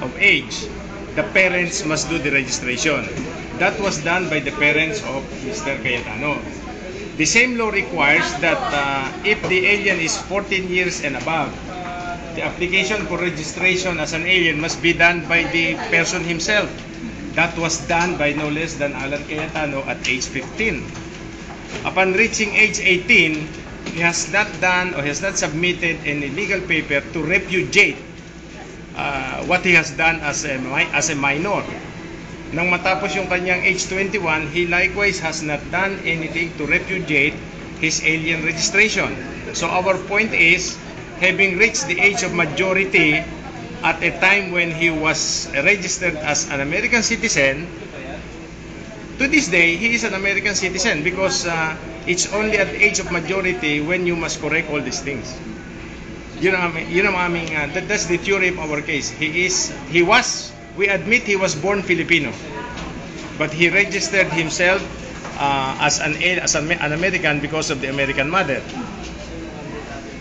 of age, the parents must do the registration. That was done by the parents of Mr. Cayetano. The same law requires that if the alien is 14 years and above, the application for registration as an alien must be done by the person himself. That was done by no less than Alan Cayetano at age 15. Upon reaching age 18, he has not done or has not submitted any legal paper to repudiate what he has done as a minor. Nang matapos yung kanyang age 21, he likewise has not done anything to repudiate his alien registration. So our point is, having reached the age of majority at a time when he was registered as an American citizen, to this day, he is an American citizen because it's only at the age of majority when you must correct all these things. That's the theory of our case. We admit he was born Filipino, but he registered himself as an American because of the American mother.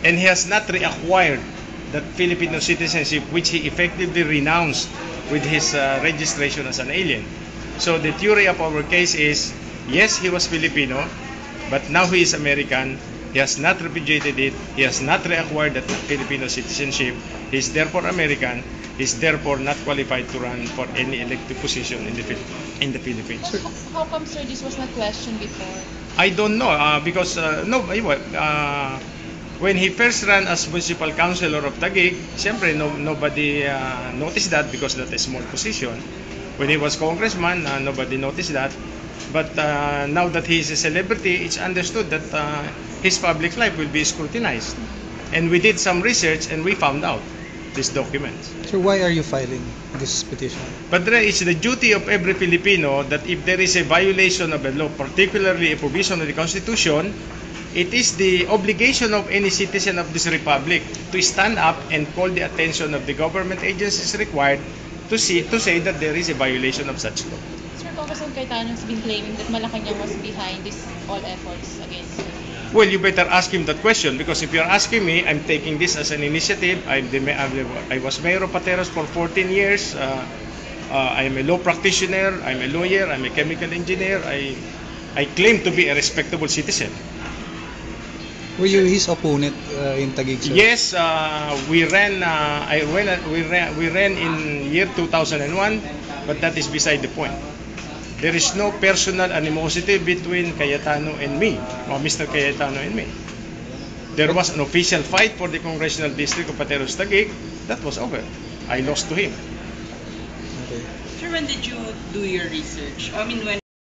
And he has not reacquired that Filipino citizenship which he effectively renounced with his registration as an alien. So the theory of our case is, yes, he was Filipino, but now he is American. He has not repudiated it. He has not reacquired that Filipino citizenship. He is therefore American. He is therefore not qualified to run for any elective position in the Philippines. How come, sir, this was not questioned before? I don't know because when he first ran as municipal councilor of Taguig, siyempre nobody noticed that because that's a small position. When he was congressman, nobody noticed that. But now that he is a celebrity, it's understood that his public life will be scrutinized. And we did some research and we found out these documents. So why are you filing this petition? But it's the duty of every Filipino that if there is a violation of a law, particularly a provision of the Constitution, it is the obligation of any citizen of this republic to stand up and call the attention of the government agencies required to say that there is a violation of such law. Sir, Congressman Cayetano has been claiming that Malacanang was behind this all efforts against him. Well, you better ask him that question because if you're asking me, I'm taking this as an initiative. I was Mayor of Pateros for 14 years. I am a law practitioner. I'm a lawyer. I'm a chemical engineer. I claim to be a respectable citizen. Were you his opponent in Taguig, sir? Yes, we ran in year 2001, but that is beside the point. There is no personal animosity between Cayetano and me, or Mr. Cayetano and me. There was an official fight for the congressional district of Pateros Taguig. That was over. I lost to him. Okay. Sir, when did you do your research? I mean, when